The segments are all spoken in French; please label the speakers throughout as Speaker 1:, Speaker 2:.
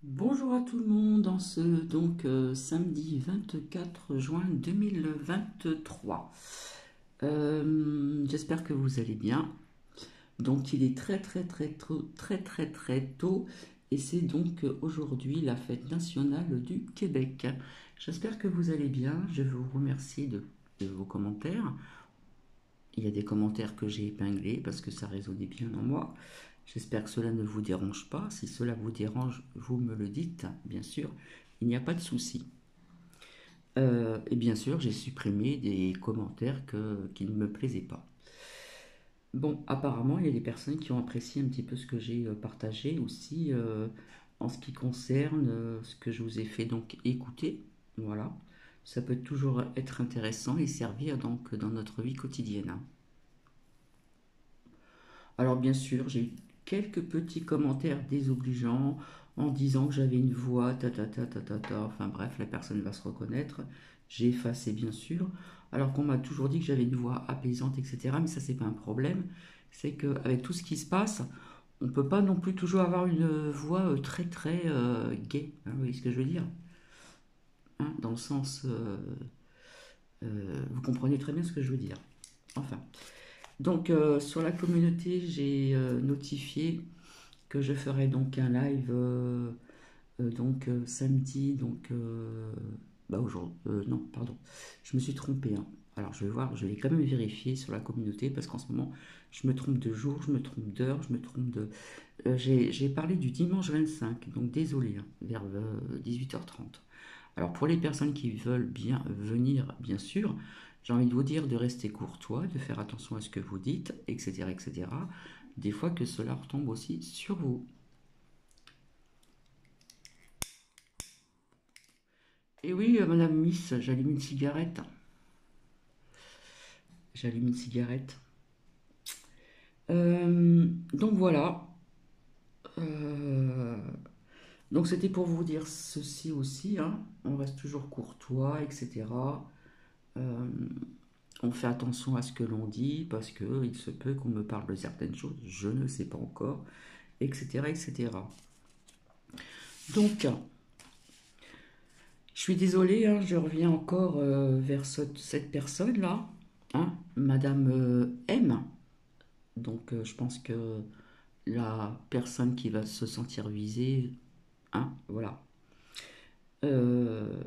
Speaker 1: Bonjour à tout le monde en ce samedi 24 juin 2023. J'espère que vous allez bien. Donc il est très tôt et c'est donc aujourd'hui la fête nationale du Québec. J'espère que vous allez bien. Je vous remercie de vos commentaires. Il y a des commentaires que j'ai épinglés parce que ça résonnait bien en moi. J'espère que cela ne vous dérange pas. Si cela vous dérange, vous me le dites, bien sûr. Il n'y a pas de souci. Et bien sûr, j'ai supprimé des commentaires qui ne me plaisaient pas. Bon, apparemment, il y a des personnes qui ont apprécié un petit peu ce que j'ai partagé aussi en ce qui concerne ce que je vous ai fait donc écouter. Voilà. Ça peut toujours être intéressant et servir donc dans notre vie quotidienne, hein. Alors bien sûr, j'ai eu quelques petits commentaires désobligeants en disant que j'avais une voix, enfin bref, la personne va se reconnaître. J'ai effacé bien sûr, alors qu'on m'a toujours dit que j'avais une voix apaisante, etc. Mais ça, c'est pas un problème. C'est qu'avec tout ce qui se passe, on peut pas non plus toujours avoir une voix très gaie, hein, vous voyez ce que je veux dire, hein, dans le sens, vous comprenez très bien ce que je veux dire. Enfin, donc sur la communauté, j'ai notifié que je ferai donc un live samedi bah aujourd'hui non pardon, je me suis trompé, hein. Alors je vais voir, je vais quand même vérifier sur la communauté parce qu'en ce moment je me trompe de jour, je me trompe d'heure, je me trompe de j'ai parlé du dimanche 25, donc désolé, hein, vers 18h30. Alors pour les personnes qui veulent bien venir, bien sûr, j'ai envie de vous dire de rester courtois, de faire attention à ce que vous dites, etc., etc. Des fois que cela retombe aussi sur vous. Et oui, Madame Miss, j'allume une cigarette. J'allume une cigarette. Donc voilà. Euh, donc c'était pour vous dire ceci aussi, hein. On reste toujours courtois, etc. Euh, on fait attention à ce que l'on dit parce que il se peut qu'on me parle de certaines choses, je ne sais pas encore, etc., etc. Donc, je suis désolée, hein, je reviens encore vers cette personne-là, hein, Madame M. Donc, je pense que la personne qui va se sentir visée, hein, voilà. Euh,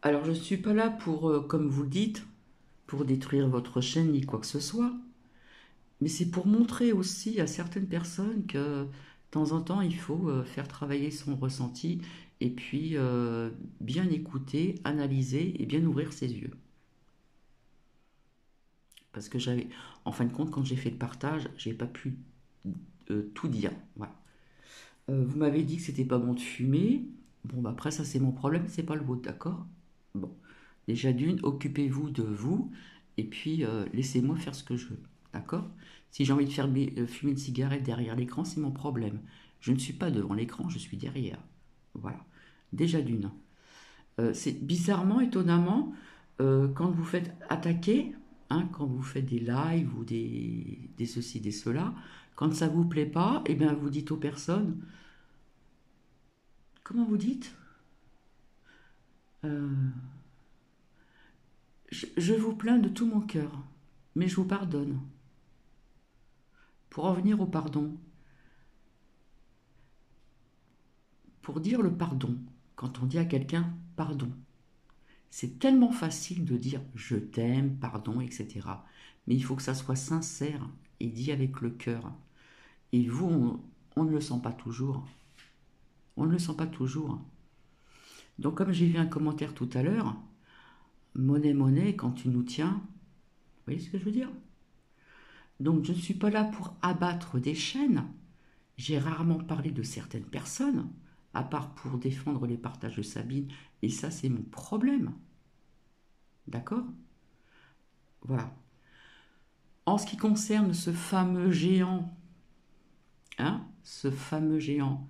Speaker 1: alors, je ne suis pas là pour, comme vous le dites, pour détruire votre chaîne ni quoi que ce soit. Mais c'est pour montrer aussi à certaines personnes que de temps en temps, il faut faire travailler son ressenti et puis bien écouter, analyser et bien ouvrir ses yeux. Parce que j'avais, en fin de compte, quand j'ai fait le partage, j'ai pas pu tout dire. Voilà. Vous m'avez dit que c'était pas bon de fumer. Bon, bah après, ça c'est mon problème, c'est pas le vôtre, d'accord? Bon. Déjà d'une, occupez-vous de vous et puis laissez-moi faire ce que je veux, d'accord? Si j'ai envie de faire fumer une cigarette derrière l'écran, c'est mon problème. Je ne suis pas devant l'écran, je suis derrière. Voilà. Déjà d'une. C'est bizarrement, étonnamment, quand vous faites attaquer, hein, quand vous faites des lives ou des ceci, des cela, quand ça vous plaît pas, eh bien vous dites aux personnes, comment vous dites? Euh, je vous plains de tout mon cœur, mais je vous pardonne. Pour en venir au pardon, pour dire le pardon, quand on dit à quelqu'un pardon, c'est tellement facile de dire je t'aime, pardon, etc. Mais il faut que ça soit sincère et dit avec le cœur. Et vous, on ne le sent pas toujours. On ne le sent pas toujours. Donc comme j'ai vu un commentaire tout à l'heure, monnaie, monnaie, quand tu nous tiens, vous voyez ce que je veux dire? Donc je ne suis pas là pour abattre des chaînes. J'ai rarement parlé de certaines personnes, à part pour défendre les partages de Sabine, et ça c'est mon problème. D'accord? Voilà. En ce qui concerne ce fameux géant, hein, ce fameux géant,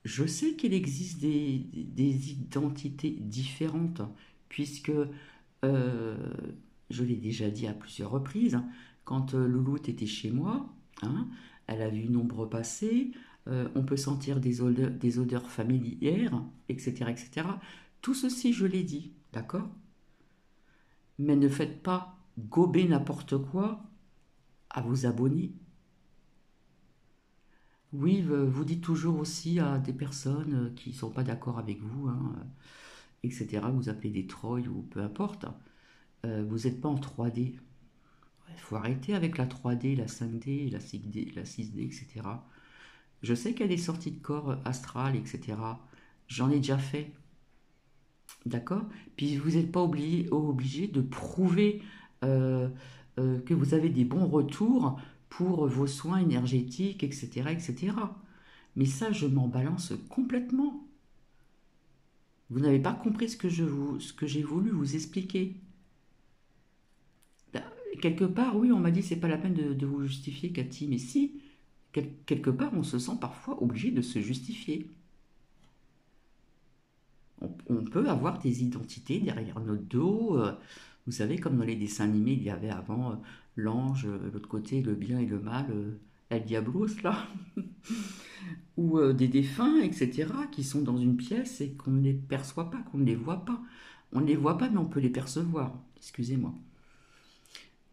Speaker 1: je sais qu'il existe des identités différentes, puisque, euh, je l'ai déjà dit à plusieurs reprises, quand Louloute était chez moi, hein, elle a vu une ombre passer, on peut sentir des odeurs familières, etc., etc. Tout ceci, je l'ai dit, d'accord? Mais ne faites pas gober n'importe quoi à vos abonnés. Oui, vous dites toujours aussi à des personnes qui ne sont pas d'accord avec vous, hein, etc. Vous appelez des trolls ou peu importe. Vous n'êtes pas en 3D. Il faut arrêter avec la 3D, la 5D, la 6D, la 6D, etc. Je sais qu'il y a des sorties de corps astrales, etc. J'en ai déjà fait, d'accord? Puis vous n'êtes pas obligé de prouver euh, que vous avez des bons retours pour vos soins énergétiques, etc., etc. Mais ça, je m'en balance complètement. Vous n'avez pas compris ce que j'ai voulu vous expliquer. Ben, quelque part, oui, on m'a dit c'est pas la peine de vous justifier, Cathy, mais si, quelque part, on se sent parfois obligé de se justifier. On peut avoir des identités derrière notre dos. Vous savez, comme dans les dessins animés, il y avait avant l'ange, l'autre côté, le bien et le mal, El Diablos, là, ou des défunts, etc., qui sont dans une pièce et qu'on ne les perçoit pas, qu'on ne les voit pas. On ne les voit pas, mais on peut les percevoir. Excusez-moi.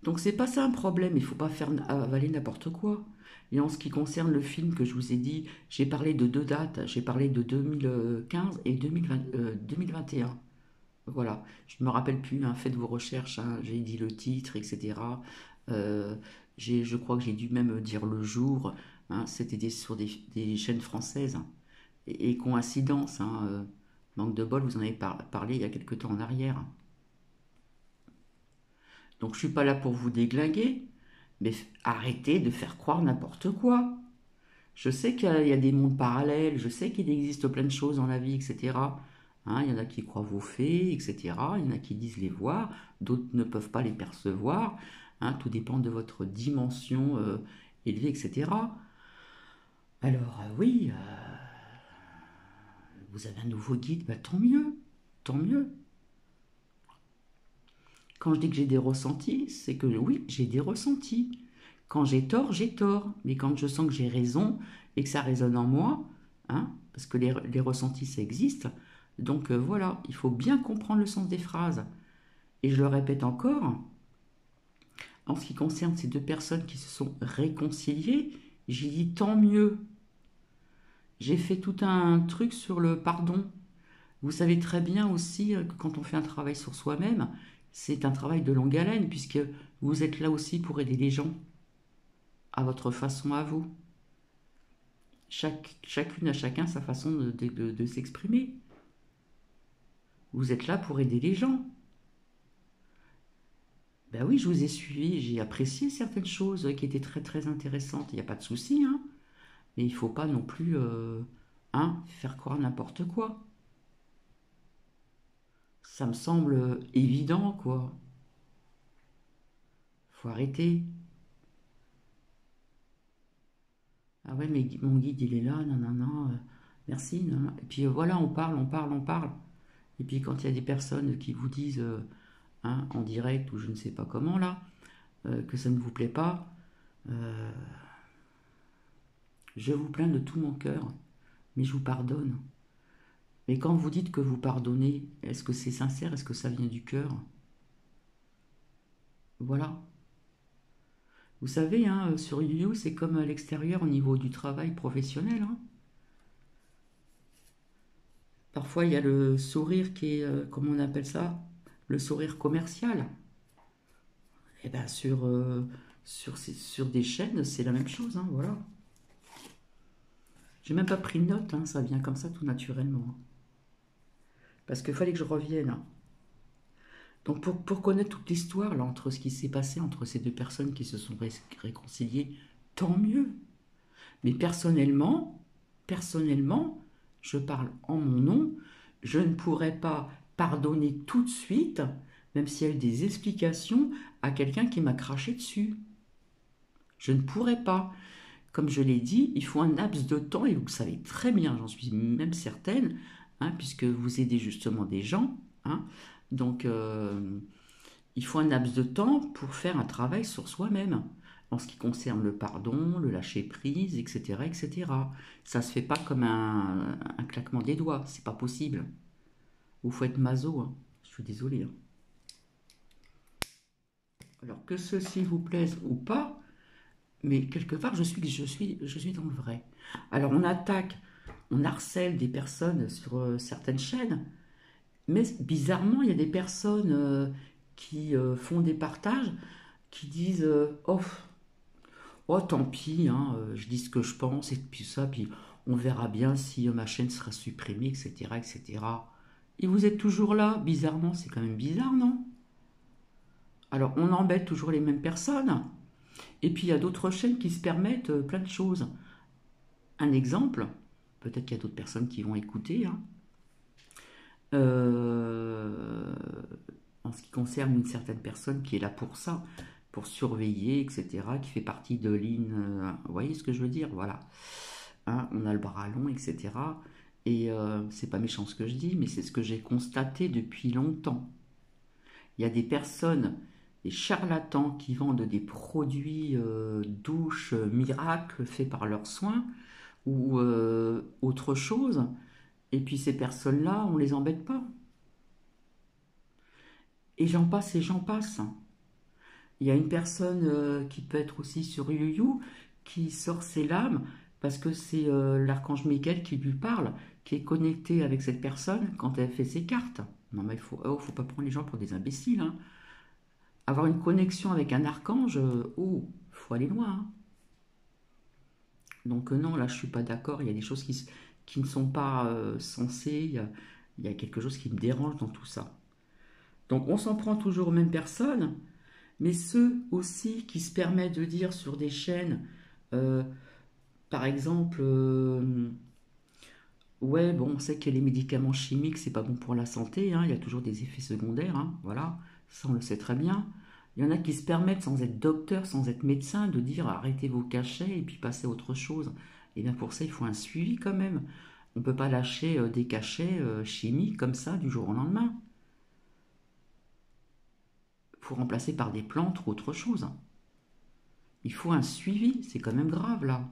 Speaker 1: Donc c'est pas ça un problème, il faut pas faire avaler n'importe quoi. Et en ce qui concerne le film que je vous ai dit, j'ai parlé de deux dates, j'ai parlé de 2015 et 2021. Voilà, je ne me rappelle plus, hein, faites vos recherches, hein, j'ai dit le titre, etc. Euh, je crois que j'ai dû même dire le jour, hein, c'était sur des chaînes françaises. Hein. Et coïncidence, hein, manque de bol, vous en avez parlé il y a quelque temps en arrière. Donc je suis pas là pour vous déglinguer, mais arrêtez de faire croire n'importe quoi. Je sais qu'il y a des mondes parallèles, je sais qu'il existe plein de choses dans la vie, etc. Hein, il y en a qui croient vos fées, etc. Il y en a qui disent les voir, d'autres ne peuvent pas les percevoir. Hein, tout dépend de votre dimension élevée, etc. Alors oui, vous avez un nouveau guide, bah, tant mieux, tant mieux. Quand je dis que j'ai des ressentis, c'est que oui, j'ai des ressentis. Quand j'ai tort, j'ai tort. Mais quand je sens que j'ai raison et que ça résonne en moi, hein, parce que les ressentis, ça existe. Donc voilà, il faut bien comprendre le sens des phrases. Et je le répète encore, en ce qui concerne ces deux personnes qui se sont réconciliées, j'ai dit tant mieux. J'ai fait tout un truc sur le pardon. Vous savez très bien aussi que quand on fait un travail sur soi-même, c'est un travail de longue haleine, puisque vous êtes là aussi pour aider les gens, à votre façon à vous. Chacune à chacun sa façon de s'exprimer. Vous êtes là pour aider les gens. Ben oui, je vous ai suivi, j'ai apprécié certaines choses qui étaient très très intéressantes. Il n'y a pas de souci, hein. Mais il ne faut pas non plus hein, faire croire n'importe quoi. Ça me semble évident, quoi. Faut arrêter. Ah ouais, mais mon guide, il est là, non, non, non, merci, non, non. Et puis voilà, on parle, on parle, on parle. Et puis quand il y a des personnes qui vous disent, hein, en direct ou je ne sais pas comment là, que ça ne vous plaît pas, euh, je vous plains de tout mon cœur, mais je vous pardonne. Mais quand vous dites que vous pardonnez, est-ce que c'est sincère? Est-ce que ça vient du cœur? Voilà. Vous savez, hein, sur You, c'est comme à l'extérieur au niveau du travail professionnel. Hein. Parfois, il y a le sourire qui est, comment on appelle ça? Le sourire commercial. Et bien, sur des chaînes, c'est la même chose. Hein, voilà. J'ai même pas pris de note, hein, ça vient comme ça tout naturellement. Parce qu'il fallait que je revienne. Hein. Donc pour connaître toute l'histoire là entre ce qui s'est passé entre ces deux personnes qui se sont réconciliées, tant mieux. Mais personnellement, je parle en mon nom, je ne pourrais pas pardonner tout de suite, même s'il y a eu des explications à quelqu'un qui m'a craché dessus. Je ne pourrais pas. Comme je l'ai dit, il faut un laps de temps, et vous le savez très bien, j'en suis même certaine, hein, puisque vous aidez justement des gens. Hein, donc, il faut un laps de temps pour faire un travail sur soi-même. en ce qui concerne le pardon, le lâcher-prise, etc., etc. Ça se fait pas comme un claquement des doigts, c'est pas possible. Ou faut être maso, hein. Je suis désolé, hein. Alors que ceci vous plaise ou pas, mais quelque part je suis dans le vrai. Alors on harcèle des personnes sur certaines chaînes, mais bizarrement il y a des personnes qui font des partages qui disent oh, oh tant pis, hein, je dis ce que je pense et puis ça, puis on verra bien si ma chaîne sera supprimée, etc., etc. Et vous êtes toujours là, bizarrement, c'est quand même bizarre, non? Alors on embête toujours les mêmes personnes. Et puis il y a d'autres chaînes qui se permettent plein de choses. Un exemple, peut-être qu'il y a d'autres personnes qui vont écouter, hein. Euh, en ce qui concerne une certaine personne qui est là pour ça, pour surveiller, etc., qui fait partie de vous voyez ce que je veux dire? Voilà. Hein, on a le bras long, etc. Et c'est pas méchant ce que je dis, mais c'est ce que j'ai constaté depuis longtemps. Il y a des personnes, des charlatans qui vendent des produits douches miracles faits par leurs soins ou autre chose. Et puis ces personnes-là, on les embête pas. Et j'en passe. Il y a une personne qui peut être aussi sur YouYou qui sort ses lames parce que c'est l'archange Michael qui lui parle, qui est connecté avec cette personne quand elle fait ses cartes. Non mais faut pas prendre les gens pour des imbéciles, hein. Avoir une connexion avec un archange, faut aller loin, hein. Donc non, là je suis pas d'accord. Il y a des choses qui ne sont pas sensées. Il y a quelque chose qui me dérange dans tout ça. Donc on s'en prend toujours aux mêmes personnes, mais ceux aussi qui se permettent de dire sur des chaînes, euh, par exemple, ouais, bon, on sait que les médicaments chimiques, c'est pas bon pour la santé, hein, il y a toujours des effets secondaires, hein, voilà, ça on le sait très bien. Il y en a qui se permettent, sans être docteur, sans être médecin, de dire arrêtez vos cachets et puis passez à autre chose. Et bien pour ça, il faut un suivi quand même. On ne peut pas lâcher des cachets chimiques comme ça du jour au lendemain. Il faut remplacer par des plantes ou autre chose. Il faut un suivi, c'est quand même grave là.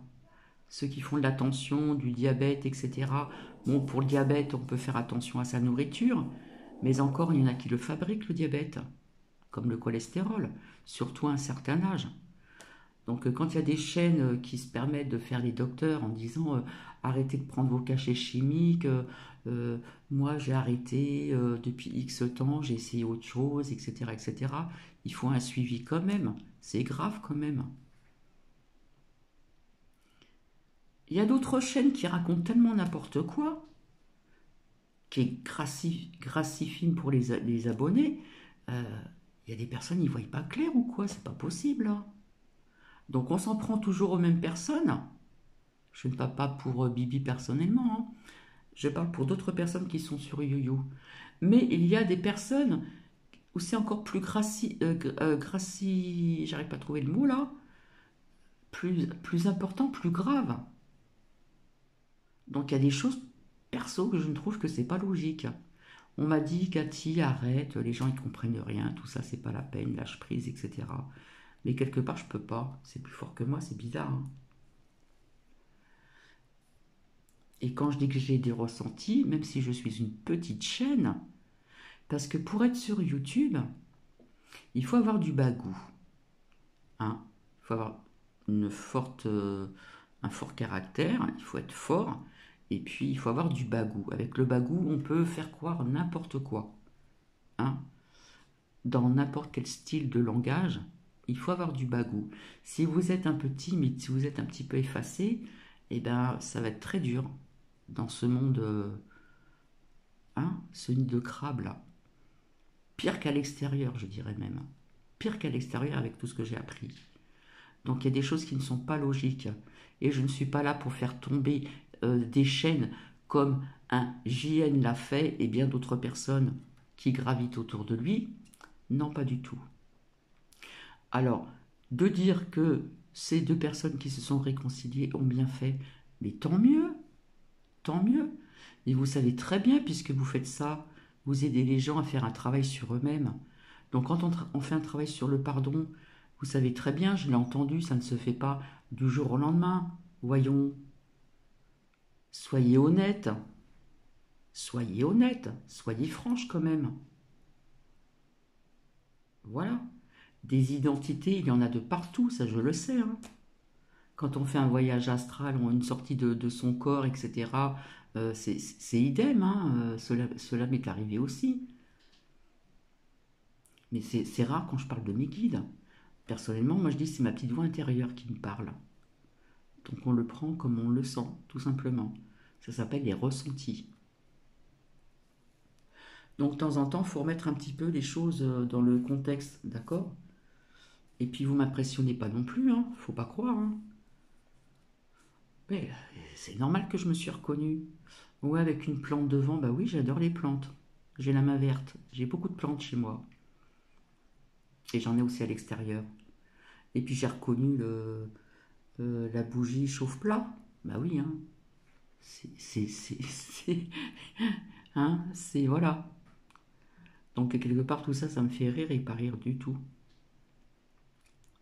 Speaker 1: Ceux qui font de la tension, du diabète, etc. Bon, pour le diabète, on peut faire attention à sa nourriture, mais encore, il y en a qui le fabriquent, le diabète, comme le cholestérol, surtout à un certain âge. Donc, quand il y a des chaînes qui se permettent de faire les docteurs en disant arrêtez de prendre vos cachets chimiques, euh, moi j'ai arrêté depuis X temps, j'ai essayé autre chose, etc., etc., il faut un suivi quand même. C'est grave quand même. Il y a d'autres chaînes qui racontent tellement n'importe quoi, qui est grassifine pour les abonnés. Euh, il y a des gens, ils ne voient pas clair ou quoi, c'est pas possible, là. Donc on s'en prend toujours aux mêmes personnes. Je ne parle pas pour Bibi personnellement, hein. Je parle pour d'autres personnes qui sont sur YoYo. Mais il y a des personnes où c'est encore plus j'arrive pas à trouver le mot là, plus important, plus grave. Donc il y a des choses perso que je ne trouve que c'est pas logique. On m'a dit Cathy, arrête, les gens ils comprennent rien, tout ça c'est pas la peine, lâche prise, etc. Mais quelque part je peux pas, c'est plus fort que moi, c'est bizarre, hein. Et quand je dis que j'ai des ressentis, même si je suis une petite chaîne, parce que pour être sur YouTube, il faut avoir du bagou, hein. Il faut avoir un fort caractère, il faut être fort, et puis il faut avoir du bagou. Avec le bagou, on peut faire croire n'importe quoi, hein. Dans n'importe quel style de langage, il faut avoir du bagou. Si vous êtes un peu timide, si vous êtes un petit peu effacé, eh ben, ça va être très dur dans ce monde, hein, ce nid de crabe là. Pire qu'à l'extérieur, je dirais même. Pire qu'à l'extérieur avec tout ce que j'ai appris. Donc il y a des choses qui ne sont pas logiques. Et je ne suis pas là pour faire tomber des chaînes comme un JN l'a fait et bien d'autres personnes qui gravitent autour de lui. Non, pas du tout. Alors, de dire que ces deux personnes qui se sont réconciliées ont bien fait, mais tant mieux, tant mieux. Et vous savez très bien, puisque vous faites ça, vous aidez les gens à faire un travail sur eux-mêmes. Donc quand on fait un travail sur le pardon, Vous savez très bien, je l'ai entendu, ça ne se fait pas du jour au lendemain. Voyons, soyez honnête, soyez franche quand même. Voilà. Des identités, il y en a de partout, ça je le sais, hein. Quand on fait un voyage astral ou une sortie de son corps, etc., c'est idem, hein, cela m'est arrivé aussi. Mais c'est rare quand je parle de mes guides. Personnellement, moi je dis c'est ma petite voix intérieure qui me parle. Donc on le prend comme on le sent, tout simplement. Ça s'appelle les ressentis. Donc de temps en temps, il faut remettre un petit peu les choses dans le contexte, d'accord? Et puis vous m'impressionnez pas non plus, hein, faut pas croire, hein. Mais c'est normal que je me suis reconnue. Ouais, avec une plante devant, bah oui, j'adore les plantes. J'ai la main verte, j'ai beaucoup de plantes chez moi. Et j'en ai aussi à l'extérieur. Et puis j'ai reconnu la bougie chauffe-plat. Bah oui, hein. Hein, c'est, voilà. Donc quelque part, tout ça, ça me fait rire et pas rire du tout.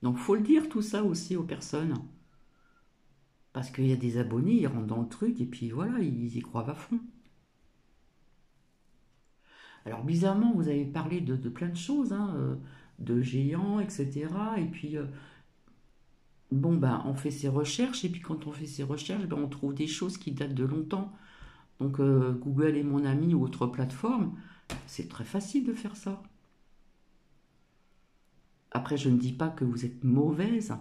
Speaker 1: Donc faut le dire tout ça aussi aux personnes. Parce qu'il y a des abonnés, ils rentrent dans le truc et puis voilà, ils y croient à fond. Alors bizarrement, vous avez parlé de plein de choses, hein, de géants, etc. Et puis, bon, ben, on fait ses recherches, et puis quand on fait ses recherches, ben, on trouve des choses qui datent de longtemps. Donc Google est mon ami ou autre plateforme, c'est très facile de faire ça. Après, je ne dis pas que vous êtes mauvaise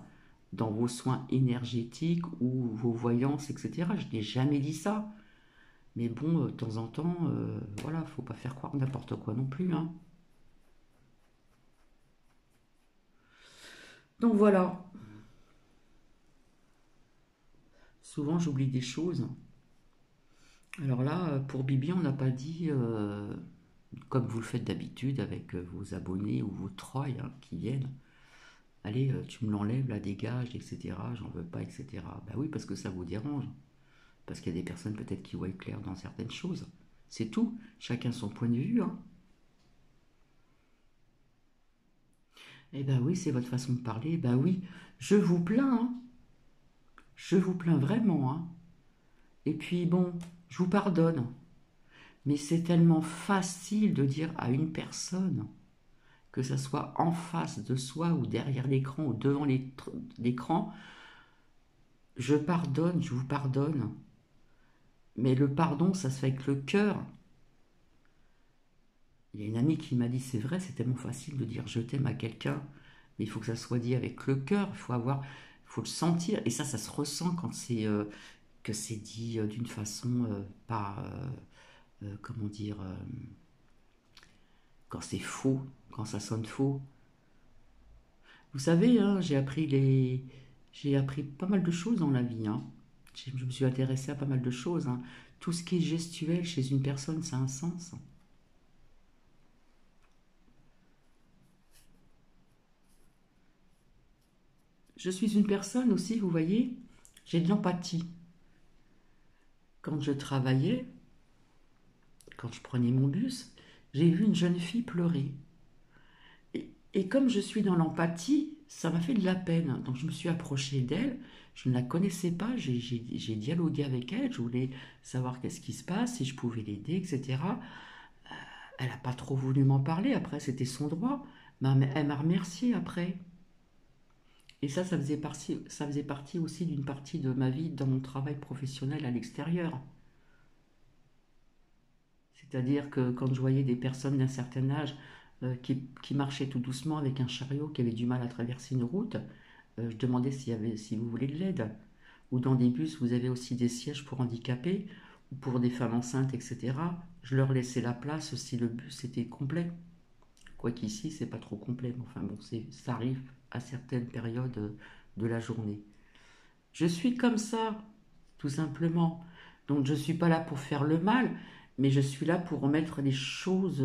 Speaker 1: dans vos soins énergétiques ou vos voyances, etc. Je n'ai jamais dit ça. Mais bon, de temps en temps, voilà, faut pas faire croire n'importe quoi non plus, hein. Donc voilà, souvent j'oublie des choses. Alors là, pour Bibi, on n'a pas dit, comme vous le faites d'habitude avec vos abonnés ou vos trolls hein, qui viennent, allez, tu me l'enlèves, la dégage, etc. J'en veux pas, etc. Bah oui, parce que ça vous dérange. Parce qu'il y a des personnes peut-être qui voient clair dans certaines choses. C'est tout. Chacun son point de vue, hein. Eh ben oui, c'est votre façon de parler. Ben oui, je vous plains, hein. Je vous plains vraiment, hein. Et puis bon, je vous pardonne. Mais c'est tellement facile de dire à une personne, que ça soit en face de soi ou derrière l'écran ou devant l'écran, je pardonne, je vous pardonne. Mais le pardon, ça se fait avec le cœur. Il y a une amie qui m'a dit, c'est vrai, c'est tellement facile de dire je t'aime à quelqu'un, mais il faut que ça soit dit avec le cœur, il faut le sentir, et ça se ressent quand que c'est dit d'une façon pas, comment dire, quand c'est faux, quand ça sonne faux. Vous savez, hein, j'ai appris pas mal de choses dans la vie, hein. Je me suis intéressé à pas mal de choses, hein. Tout ce qui est gestuel chez une personne, ça a un sens. Je suis une personne aussi, vous voyez, j'ai de l'empathie. Quand je travaillais, quand je prenais mon bus, j'ai vu une jeune fille pleurer. Et comme je suis dans l'empathie, ça m'a fait de la peine. Donc je me suis approchée d'elle, je ne la connaissais pas, j'ai dialogué avec elle, je voulais savoir qu'est-ce qui se passe, si je pouvais l'aider, etc. Elle n'a pas trop voulu m'en parler, après c'était son droit, mais elle m'a remercié après. Et ça faisait partie aussi d'une partie de ma vie dans mon travail professionnel à l'extérieur. C'est-à-dire que quand je voyais des personnes d'un certain âge qui marchaient tout doucement avec un chariot, qui avaient du mal à traverser une route, je demandais si vous voulez de l'aide. Ou dans des bus, vous avez aussi des sièges pour handicapés ou pour des femmes enceintes, etc. Je leur laissais la place si le bus était complet. Quoiqu'ici, c'est pas trop complet, mais enfin bon, ça arrive à certaines périodes de la journée. Je suis comme ça, tout simplement. Donc je ne suis pas là pour faire le mal, mais je suis là pour remettre les choses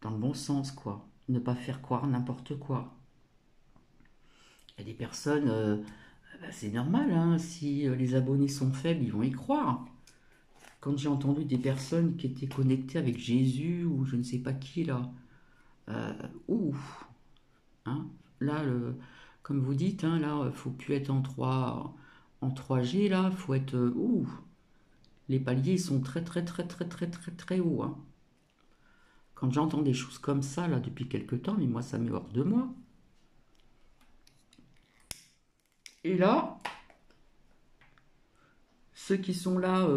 Speaker 1: dans le bon sens, quoi. Ne pas faire croire n'importe quoi. Il y a des personnes, bah, c'est normal, hein, si les abonnés sont faibles, ils vont y croire. Quand j'ai entendu des personnes qui étaient connectées avec Jésus ou je ne sais pas qui là, ouf, hein. Là, comme vous dites, hein, là, faut plus être en 3G, là, faut être... ouh, les paliers, ils sont très, très, très, très, très, très, très hauts, hein. Quand j'entends des choses comme ça, là, depuis quelque temps, mais moi, ça m'est hors de moi. Et là, ceux qui sont là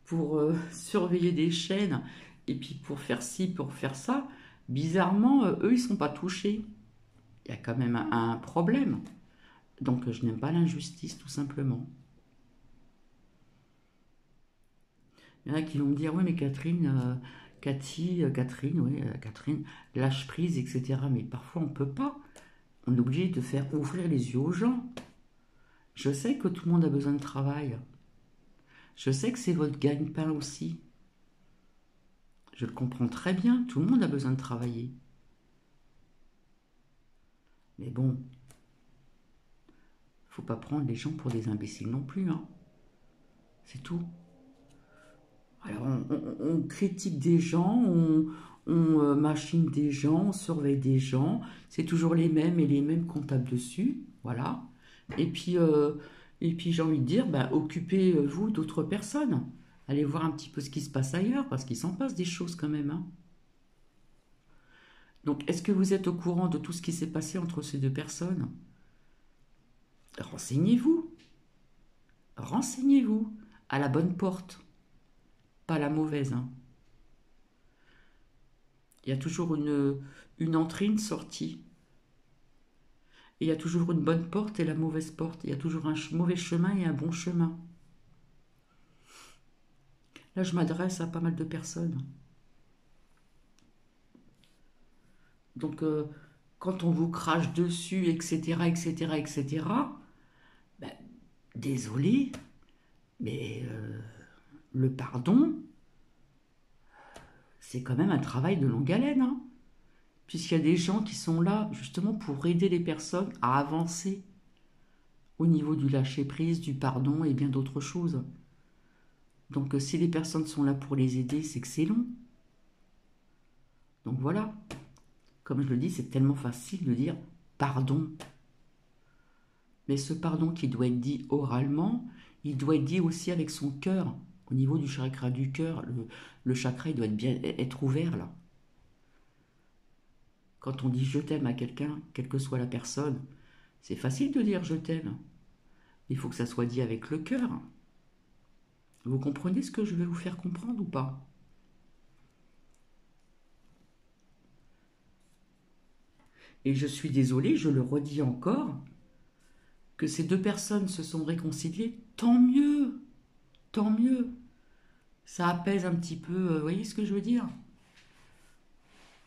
Speaker 1: pour surveiller des chaînes, et puis pour faire ci, pour faire ça, bizarrement, eux, ils sont pas touchés. Il y a quand même un problème. Donc, je n'aime pas l'injustice, tout simplement. Il y en a qui vont me dire, oui, mais Catherine, Catherine, oui, Catherine, lâche prise, etc. Mais parfois, on ne peut pas. On est obligé de faire ouvrir les yeux aux gens. Je sais que tout le monde a besoin de travail. Je sais que c'est votre gagne-pain aussi. Je le comprends très bien, tout le monde a besoin de travailler. Mais bon, faut pas prendre les gens pour des imbéciles non plus, hein. C'est tout. Alors on critique des gens, on machine des gens, on surveille des gens. C'est toujours les mêmes et les mêmes qu'on tape dessus, voilà. Et puis, euh, et puis j'ai envie de dire, bah, occupez-vous d'autres personnes. Allez voir un petit peu ce qui se passe ailleurs, parce qu'il s'en passe des choses quand même, hein. Donc, est-ce que vous êtes au courant de tout ce qui s'est passé entre ces deux personnes? Renseignez-vous, renseignez-vous à la bonne porte, pas la mauvaise, hein. Il y a toujours une entrée, une sortie. Et il y a toujours une bonne porte et la mauvaise porte. Il y a toujours un mauvais chemin et un bon chemin. Là, je m'adresse à pas mal de personnes. Donc, quand on vous crache dessus, etc., etc., etc., ben, désolé, mais le pardon, c'est quand même un travail de longue haleine, hein. Puisqu'il y a des gens qui sont là justement pour aider les personnes à avancer au niveau du lâcher-prise, du pardon et bien d'autres choses. Donc si les personnes sont là pour les aider, c'est que c'est long. Donc voilà, comme je le dis, c'est tellement facile de dire pardon. Mais ce pardon qui doit être dit oralement, il doit être dit aussi avec son cœur. Au niveau du chakra du cœur, le chakra il doit être bien être ouvert là. Quand on dit je t'aime à quelqu'un, quelle que soit la personne, c'est facile de dire je t'aime. Il faut que ça soit dit avec le cœur. Vous comprenez ce que je vais vous faire comprendre ou pas? Et je suis désolée, je le redis encore, que ces deux personnes se sont réconciliées, tant mieux, tant mieux. Ça apaise un petit peu, vous voyez ce que je veux dire?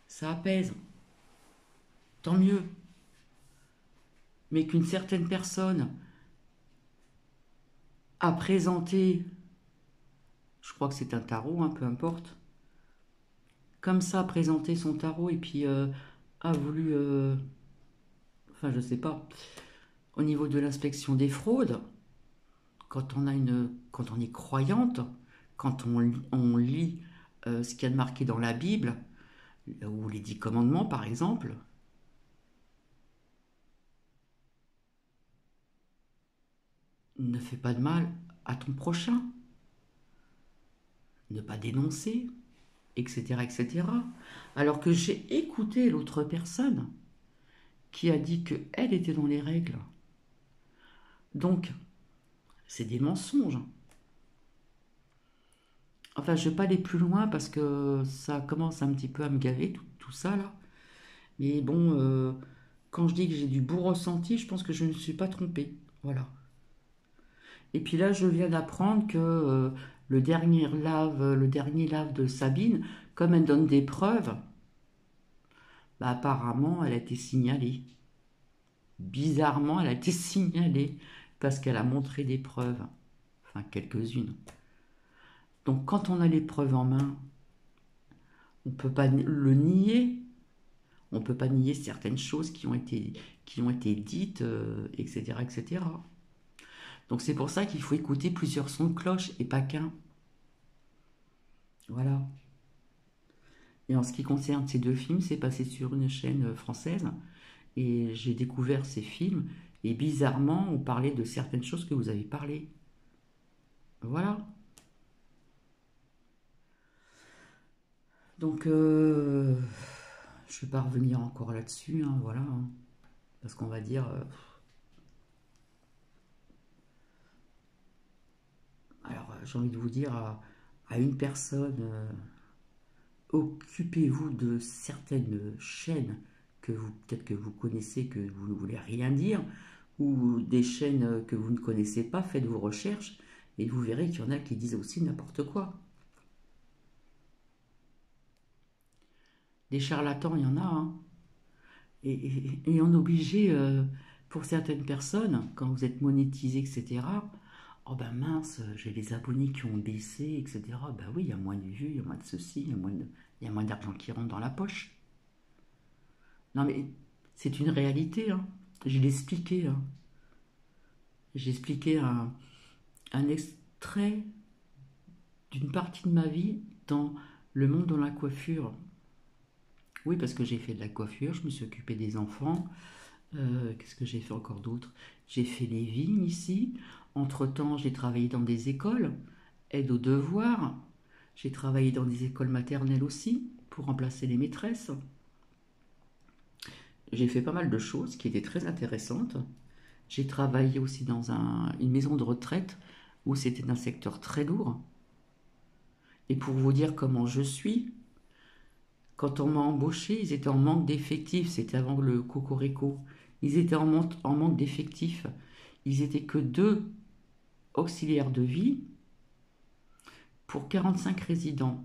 Speaker 1: Ça apaise, tant mieux. Mais qu'une certaine personne a présenté, je crois que c'est un tarot, hein, peu importe, comme ça, présenté son tarot et puis a voulu, enfin je sais pas, au niveau de l'inspection des fraudes, quand on est croyante, quand on lit ce qu'il y a de marqué dans la Bible, ou les 10 commandements par exemple, ne fais pas de mal à ton prochain, ne pas dénoncer, etc., etc. Alors que j'ai écouté l'autre personne qui a dit qu'elle était dans les règles. Donc, c'est des mensonges. Enfin, je ne vais pas aller plus loin parce que ça commence un petit peu à me gaver, tout ça là. Mais bon, quand je dis que j'ai du beau ressenti, je pense que je ne me suis pas trompée. Voilà. Et puis là, je viens d'apprendre que le dernier lave de Sabine, comme elle donne des preuves, bah, apparemment, elle a été signalée. Bizarrement, elle a été signalée parce qu'elle a montré des preuves. Enfin, quelques-unes. Donc, quand on a les preuves en main, on ne peut pas le nier. On ne peut pas nier certaines choses qui ont été dites, etc., etc. Donc c'est pour ça qu'il faut écouter plusieurs sons de cloche et pas qu'un. Voilà. Et en ce qui concerne ces deux films, c'est passé sur une chaîne française. Et j'ai découvert ces films, et bizarrement, on parlait de certaines choses que vous avez parlé. Voilà. Donc, je ne vais pas revenir encore là-dessus, hein, voilà. Hein. Parce qu'on va dire... alors, j'ai envie de vous dire à une personne, occupez-vous de certaines chaînes que vous peut-être que vous connaissez, que vous ne voulez rien dire, ou des chaînes que vous ne connaissez pas, faites vos recherches, et vous verrez qu'il y en a qui disent aussi n'importe quoi. Des charlatans, il y en a, hein. Et on est obligé, pour certaines personnes, quand vous êtes monétisé, etc., oh ben mince, j'ai les abonnés qui ont baissé, etc. Ben oui, il y a moins de vues, il y a moins de ceci, il y a moins d'argent qui rentre dans la poche. Non mais c'est une réalité, hein. Je l'ai expliqué, hein. J'ai expliqué un extrait d'une partie de ma vie dans le monde de la coiffure. Oui, parce que j'ai fait de la coiffure, je me suis occupée des enfants. Qu'est-ce que j'ai fait encore d'autre? J'ai fait les vignes ici. Entre-temps, j'ai travaillé dans des écoles, aide aux devoirs. J'ai travaillé dans des écoles maternelles aussi, pour remplacer les maîtresses. J'ai fait pas mal de choses qui étaient très intéressantes. J'ai travaillé aussi dans une maison de retraite où c'était un secteur très lourd. Et pour vous dire comment je suis, quand on m'a embauché, ils étaient en manque d'effectifs. C'était avant le cocorico. Ils étaient en manque d'effectifs. Ils étaient que 2 auxiliaires de vie pour 45 résidents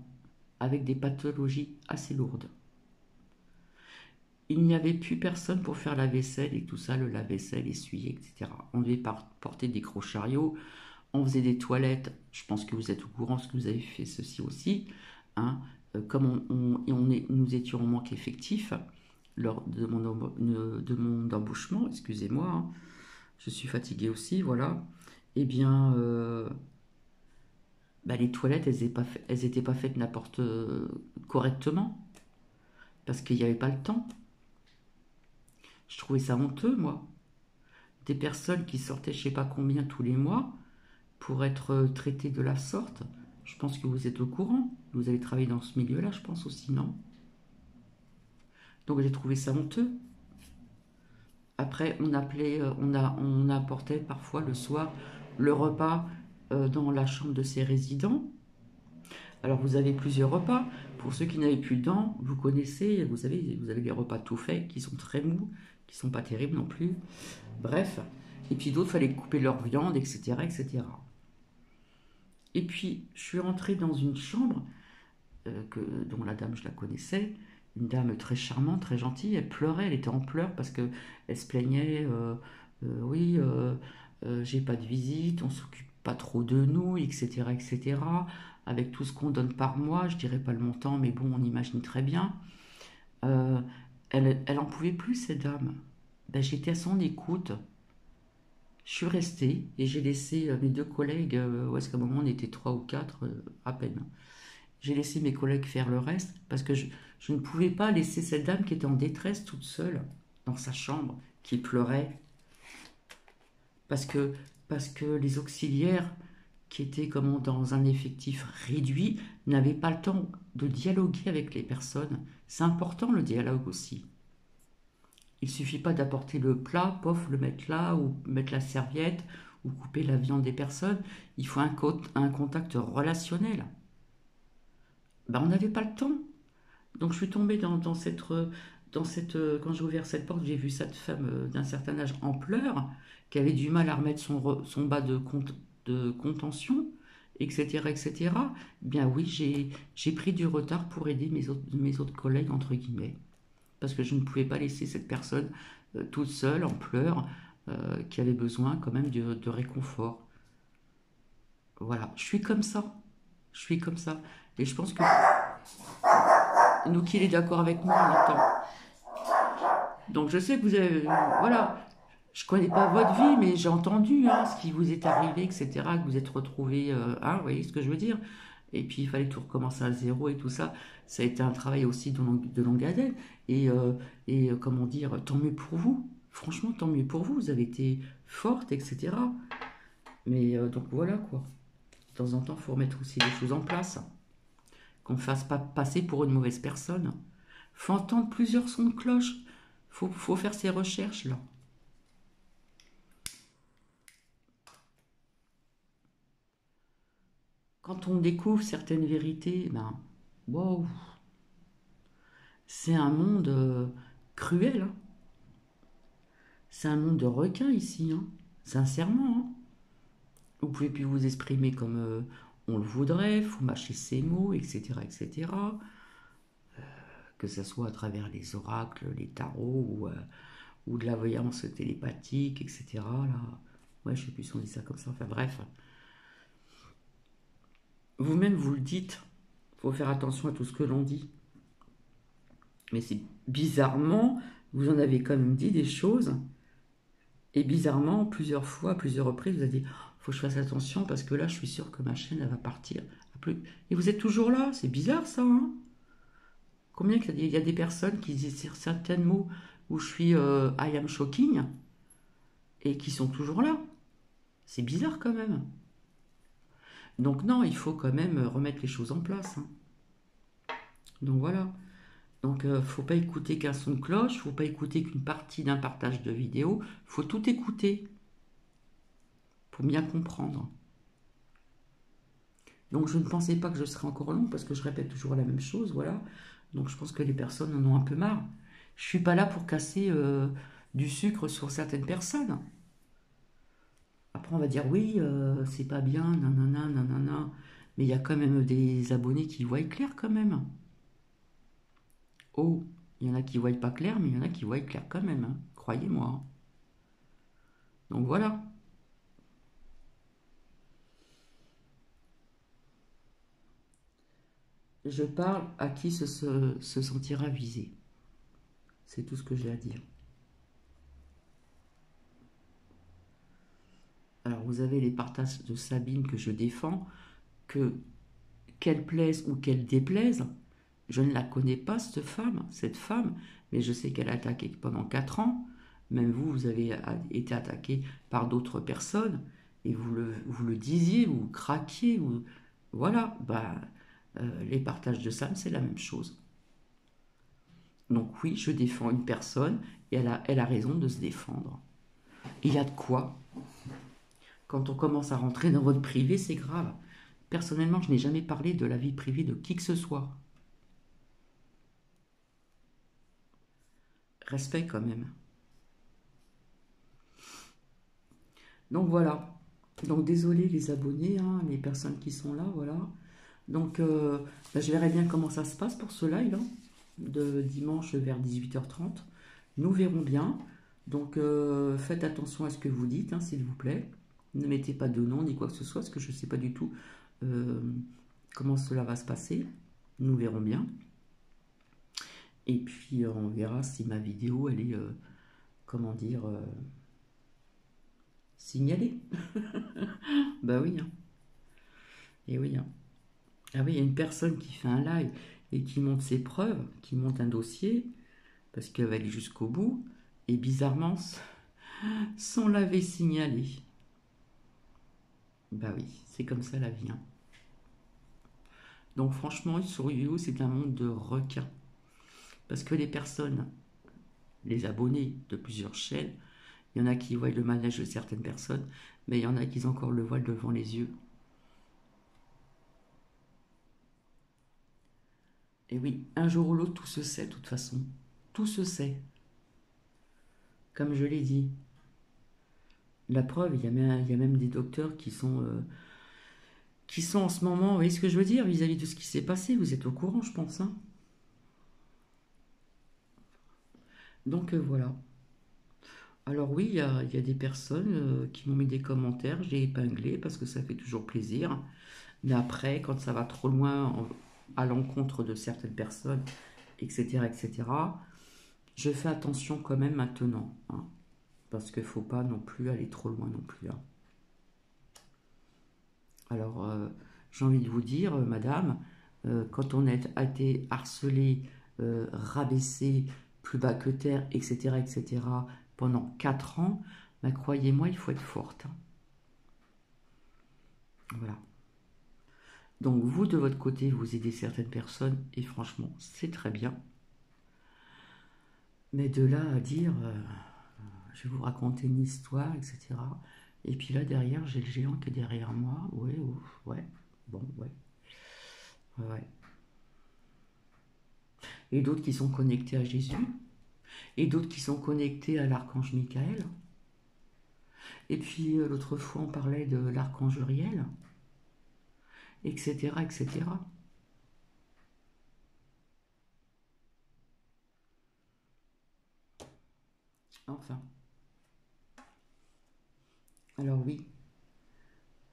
Speaker 1: avec des pathologies assez lourdes. Il n'y avait plus personne pour faire la vaisselle et tout ça, le lave-vaisselle, essuyer, etc. On devait porter des gros chariots, on faisait des toilettes. Je pense que vous êtes au courant parce que vous avez fait ceci aussi. Hein. Comme nous étions en manque effectif lors de mon embauchement, excusez-moi, hein, je suis fatiguée aussi, voilà. Eh bien, bah, les toilettes, elles n'étaient pas faites n'importe correctement parce qu'il n'y avait pas le temps. Je trouvais ça honteux, moi. Des personnes qui sortaient je sais pas combien tous les mois pour être traitées de la sorte. Je pense que vous êtes au courant. Vous avez travaillé dans ce milieu-là, je pense aussi, non? Donc j'ai trouvé ça honteux. Après, on apportait parfois le soir le repas dans la chambre de ces résidents. Alors vous avez plusieurs repas. Pour ceux qui n'avaient plus de dents, vous connaissez, vous avez des repas tout faits qui sont très mous, qui sont pas terribles non plus. Bref. Et puis d'autres, fallait couper leur viande, etc., etc. Et puis, je suis rentrée dans une chambre dont la dame, je la connaissais, une dame très charmante, très gentille. Elle pleurait, elle était en pleurs parce que elle se plaignait. Oui, j'ai pas de visite, on s'occupe pas trop de nous, etc., etc. Avec tout ce qu'on donne par mois, je dirais pas le montant, mais bon, on imagine très bien. Euh, elle en pouvait plus, cette dame. Ben, j'étais à son écoute. Je suis restée et j'ai laissé mes 2 collègues, où est-ce qu'à un moment on était 3 ou 4 à peine. J'ai laissé mes collègues faire le reste parce que je ne pouvais pas laisser cette dame qui était en détresse toute seule dans sa chambre, qui pleurait. Parce que, parce que les auxiliaires qui étaient comme dans un effectif réduit n'avaient pas le temps de dialoguer avec les personnes. C'est important le dialogue aussi. Il suffit pas d'apporter le plat, pof, le mettre là, ou mettre la serviette, ou couper la viande des personnes. Il faut un contact relationnel. Ben, on n'avait pas le temps. Donc je suis tombée quand j'ai ouvert cette porte, j'ai vu cette femme d'un certain âge en pleurs, qui avait du mal à remettre son bas de contention, etc., etc. Bien oui, j'ai pris du retard pour aider mes autres collègues, entre guillemets, parce que je ne pouvais pas laisser cette personne toute seule, en pleurs, qui avait besoin quand même de réconfort. Voilà, je suis comme ça. Je suis comme ça. Et je pense que nous qu'il est d'accord avec moi, on l'entend. Donc je sais que vous avez... voilà, je connais pas votre vie, mais j'ai entendu hein, ce qui vous est arrivé, etc., que vous êtes retrouvé... hein, vous voyez ce que je veux dire? et puis il fallait tout recommencer à zéro et tout ça. Ça a été un travail aussi de longue haleine. Comment dire, tant mieux pour vous. Franchement, tant mieux pour vous. Vous avez été forte, etc. Mais donc voilà quoi. De temps en temps, il faut remettre aussi les choses en place. Qu'on ne fasse pas passer pour une mauvaise personne. Faut entendre plusieurs sons de cloche. Faut faire ses recherches là. Quand on découvre certaines vérités, ben, wow, c'est un monde cruel, hein. C'est un monde de requins ici, hein. Sincèrement, hein. Vous pouvez plus vous exprimer comme on le voudrait, faut mâcher ses mots, etc., etc. Que ce soit à travers les oracles, les tarots ou de la voyance télépathique, etc. Là. Ouais, je sais plus si on dit ça comme ça. Enfin bref, vous-même vous le dites. Faut faire attention à tout ce que l'on dit. Mais c'est bizarrement, vous en avez quand même dit des choses. Et bizarrement, plusieurs fois, à plusieurs reprises, vous avez dit, faut que je fasse attention parce que là, je suis sûr que ma chaîne, elle va partir. Et vous êtes toujours là. C'est bizarre ça, hein? Combien il y a des personnes qui disent certains mots où je suis I am shocking et qui sont toujours là. C'est bizarre quand même. Donc non, il faut quand même remettre les choses en place, hein. Donc voilà. Donc faut pas écouter qu'un son de cloche, faut pas écouter qu'une partie d'un partage de vidéo, faut tout écouter pour bien comprendre. Donc je ne pensais pas que je serais encore long parce que je répète toujours la même chose, voilà. Donc je pense que les personnes en ont un peu marre. Je suis pas là pour casser du sucre sur certaines personnes. Après on va dire oui, c'est pas bien, nanana, nanana. Mais il y a quand même des abonnés qui voient clair quand même. Oh, il y en a qui voient pas clair, mais il y en a qui voient clair quand même, hein. Croyez-moi. Donc voilà. Je parle à qui se sentira visé. C'est tout ce que j'ai à dire. Alors vous avez les partages de Sabine que je défends, que qu'elle plaise ou qu'elle déplaise, je ne la connais pas cette femme, mais je sais qu'elle a attaqué pendant 4 ans. Même vous, vous avez été attaqué par d'autres personnes et vous le disiez, vous craquiez, voilà, bah, les partages de Sam, c'est la même chose. Donc oui, je défends une personne et elle a raison de se défendre. Il y a de quoi. Quand on commence à rentrer dans votre privé, c'est grave. Personnellement, je n'ai jamais parlé de la vie privée de qui que ce soit. Respect quand même. Donc voilà. Donc désolé les abonnés, hein, les personnes qui sont là, voilà. Donc bah, je verrai bien comment ça se passe pour ce live, hein, de dimanche vers 18h30. Nous verrons bien. Donc faites attention à ce que vous dites, hein, s'il vous plaît. Ne mettez pas de nom ni quoi que ce soit, parce que je ne sais pas du tout comment cela va se passer. Nous verrons bien. Et puis on verra si ma vidéo, elle est, comment dire, signalée. Bah oui, hein. Et oui, hein. Ah oui, il y a une personne qui fait un live et qui monte ses preuves, qui monte un dossier, parce qu'elle va aller jusqu'au bout, et bizarrement, sans l'avoir signalé. Bah oui, c'est comme ça la vie, hein. Donc franchement, sur You, c'est un monde de requins. Parce que les personnes, les abonnés de plusieurs chaînes, il y en a qui voient le manège de certaines personnes, mais il y en a qui ont encore le voile devant les yeux. Et oui, un jour ou l'autre, tout se sait, de toute façon. Tout se sait. Comme je l'ai dit. La preuve, il y a même des docteurs qui sont en ce moment, vous voyez ce que je veux dire, vis-à-vis de ce qui s'est passé, vous êtes au courant, je pense, hein. Donc voilà. Alors oui, il y a des personnes qui m'ont mis des commentaires, j'ai épinglé parce que ça fait toujours plaisir. Mais après, quand ça va trop loin à l'encontre de certaines personnes, etc., etc., je fais attention quand même maintenant, hein, parce qu'il ne faut pas non plus aller trop loin non plus, hein. Alors, j'ai envie de vous dire, madame, quand on a été harcelé, rabaissé, plus bas que terre, etc., pendant 4 ans, bah, croyez-moi, il faut être forte, hein. Voilà. Donc vous, de votre côté, vous aidez certaines personnes, et franchement, c'est très bien. Mais de là à dire, je vais vous raconter une histoire, etc. Et puis là, derrière, j'ai le géant qui est derrière moi. Ouais, ouf, ouais. Bon, ouais. Ouais, ouais. Et d'autres qui sont connectés à Jésus. Et d'autres qui sont connectés à l'archange Michael. Et puis l'autre fois, on parlait de l'archange Uriel, etc., etc. Enfin. Alors oui.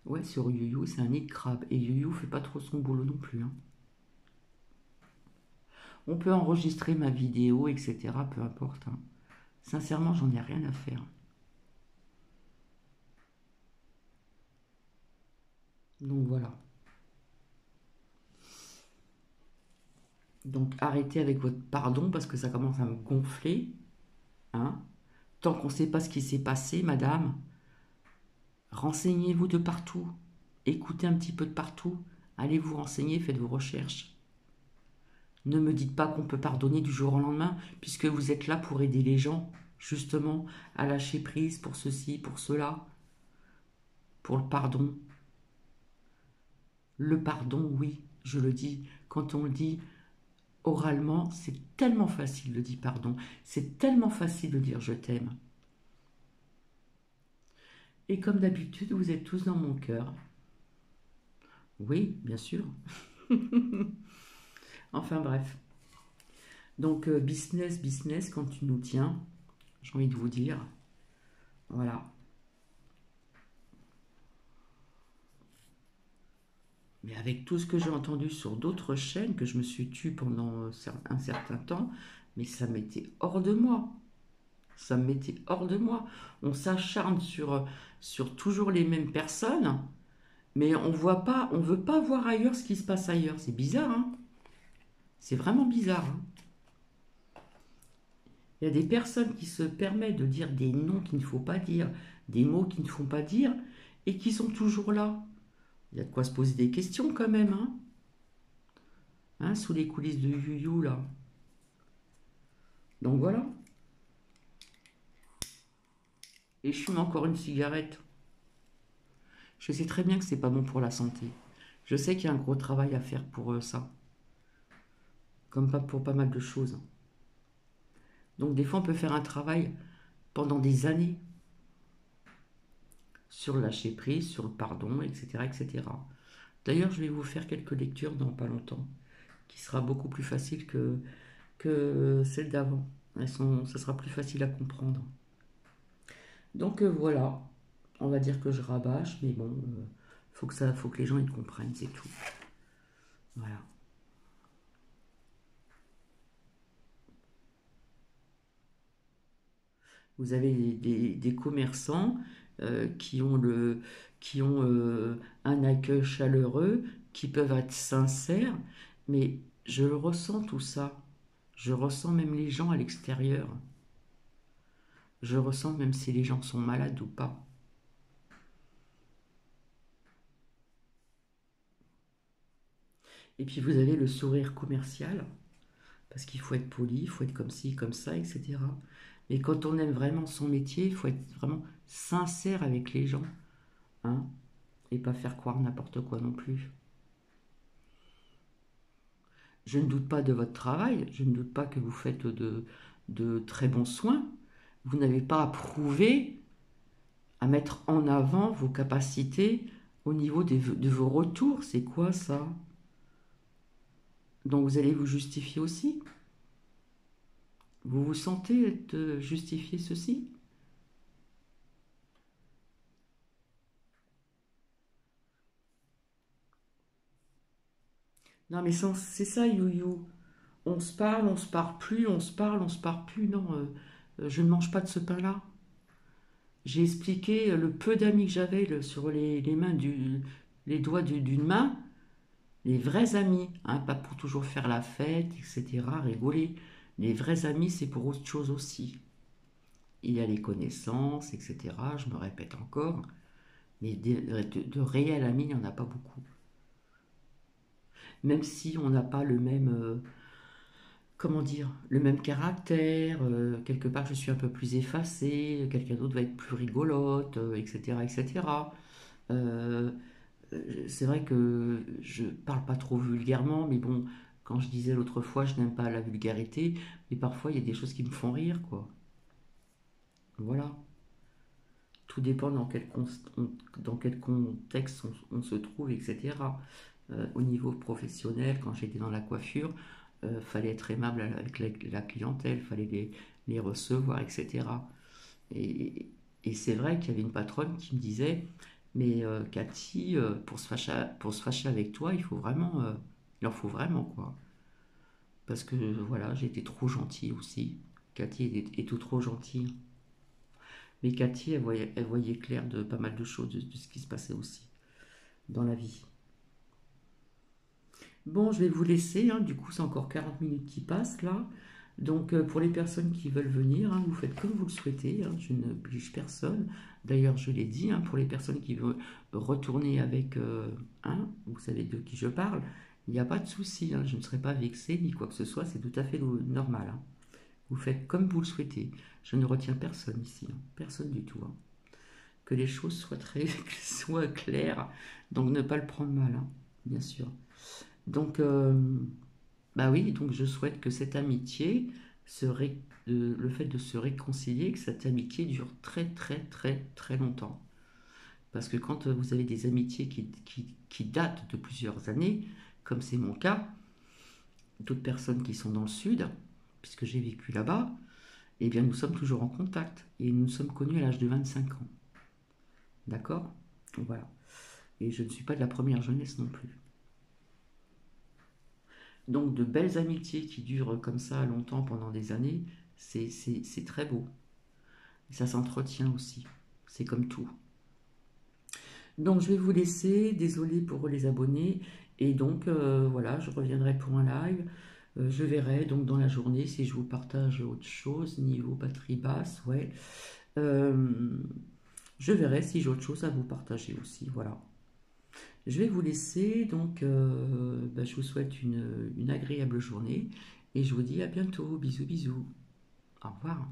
Speaker 1: Ouais, sur YuYu, c'est un nid de crabe. Et YuYu fait pas trop son boulot non plus, hein. On peut enregistrer ma vidéo, etc. Peu importe, hein. Sincèrement, j'en ai rien à faire. Donc voilà. Donc arrêtez avec votre pardon parce que ça commence à me gonfler, hein. Tant qu'on ne sait pas ce qui s'est passé, madame, renseignez-vous de partout. Écoutez un petit peu de partout. Allez vous renseigner, faites vos recherches. Ne me dites pas qu'on peut pardonner du jour au lendemain, puisque vous êtes là pour aider les gens, justement, à lâcher prise pour ceci, pour cela, pour le pardon. Le pardon, oui, je le dis. Quand on le dit oralement, c'est tellement facile de dire pardon. C'est tellement facile de dire je t'aime. Et comme d'habitude, vous êtes tous dans mon cœur. Oui, bien sûr. Enfin bref. Donc business, business, quand tu nous tiens, j'ai envie de vous dire, voilà. Mais avec tout ce que j'ai entendu sur d'autres chaînes, que je me suis tue pendant un certain temps, mais ça m'était hors de moi. Ça me mettait hors de moi. On s'acharne sur toujours les mêmes personnes, mais on voit pas, on veut pas voir ailleurs ce qui se passe ailleurs. C'est bizarre, hein? C'est vraiment bizarre, hein. Il y a des personnes qui se permettent de dire des noms qu'il ne faut pas dire, des mots qu'il ne faut pas dire, et qui sont toujours là. Il y a de quoi se poser des questions quand même, hein, hein, sous les coulisses de YuYu, là. Donc voilà. Et je fume encore une cigarette. Je sais très bien que c'est pas bon pour la santé. Je sais qu'il y a un gros travail à faire pour ça. Comme pas pour pas mal de choses. Donc des fois on peut faire un travail pendant des années sur le lâcher prise, sur le pardon, etc., etc. D'ailleurs, je vais vous faire quelques lectures dans pas longtemps, qui sera beaucoup plus facile que celle d'avant. Ça sera plus facile à comprendre. Donc voilà, on va dire que je rabâche, mais bon, faut que les gens ils comprennent, c'est tout. Voilà. Vous avez des commerçants qui ont un accueil chaleureux, qui peuvent être sincères, mais je le ressens tout ça. Je ressens même les gens à l'extérieur. Je ressens même si les gens sont malades ou pas. Et puis vous avez le sourire commercial, parce qu'il faut être poli, il faut être comme ci, comme ça, etc. Mais quand on aime vraiment son métier, il faut être vraiment sincère avec les gens, hein, et pas faire croire n'importe quoi non plus. Je ne doute pas de votre travail, je ne doute pas que vous faites de très bons soins. Vous n'avez pas à prouver, à mettre en avant vos capacités au niveau de vos retours. C'est quoi ça? Donc vous allez vous justifier aussi. Vous vous sentez être justifier ceci? Non mais c'est ça, you. On se parle plus, on se parle, on se parle plus. Non, je ne mange pas de ce pain-là. J'ai expliqué le peu d'amis que j'avais sur les mains les doigts d'une main. Les vrais amis, hein, pas pour toujours faire la fête, etc., rigoler. Les vrais amis, c'est pour autre chose aussi. Il y a les connaissances, etc., je me répète encore, mais de réels amis, il n'y en a pas beaucoup. Même si on n'a pas le même, comment dire, le même caractère, quelque part je suis un peu plus effacée, quelqu'un d'autre va être plus rigolote, etc., etc. Euh, c'est vrai que je parle pas trop vulgairement, mais bon, quand je disais l'autre fois, je n'aime pas la vulgarité, mais parfois il y a des choses qui me font rire, quoi. Voilà. Tout dépend dans quel contexte on se trouve, etc. Au niveau professionnel, quand j'étais dans la coiffure, fallait être aimable avec la clientèle, fallait les recevoir, etc. Et, et c'est vrai qu'il y avait une patronne qui me disait, mais Cathy, pour se fâcher avec toi, il en faut vraiment, quoi. Parce que voilà, j'ai été trop gentille aussi. Cathy est tout trop gentille. Mais Cathy, elle voyait clair de pas mal de choses, de ce qui se passait aussi dans la vie. Bon, je vais vous laisser, hein, du coup c'est encore 40 minutes qui passent là. Donc pour les personnes qui veulent venir, hein, vous faites comme vous le souhaitez, hein, je n'oblige personne. D'ailleurs, je l'ai dit, hein, pour les personnes qui veulent retourner avec, vous savez de qui je parle, il n'y a pas de souci, hein, je ne serai pas vexée ni quoi que ce soit, c'est tout à fait normal, hein. Vous faites comme vous le souhaitez. Je ne retiens personne ici, hein, personne du tout, hein. Que les choses soient très soient claires, donc ne pas le prendre mal, hein, bien sûr. Donc, bah oui, donc je souhaite que cette amitié, le fait de se réconcilier, que cette amitié dure très très très très longtemps. Parce que quand vous avez des amitiés qui datent de plusieurs années, comme c'est mon cas, d'autres personnes qui sont dans le sud, puisque j'ai vécu là-bas, eh bien nous sommes toujours en contact. Et nous nous sommes connus à l'âge de 25 ans. D'accord? Voilà. Et je ne suis pas de la première jeunesse non plus. Donc de belles amitiés qui durent comme ça longtemps pendant des années, c'est très beau. Et ça s'entretient aussi. C'est comme tout. Donc je vais vous laisser, désolé pour les abonnés. Et donc voilà, je reviendrai pour un live. Je verrai donc dans la journée si je vous partage autre chose, niveau batterie basse, ouais. Euh, je verrai si j'ai autre chose à vous partager aussi, voilà. Je vais vous laisser, donc je vous souhaite une agréable journée et je vous dis à bientôt. Bisous, bisous. Au revoir.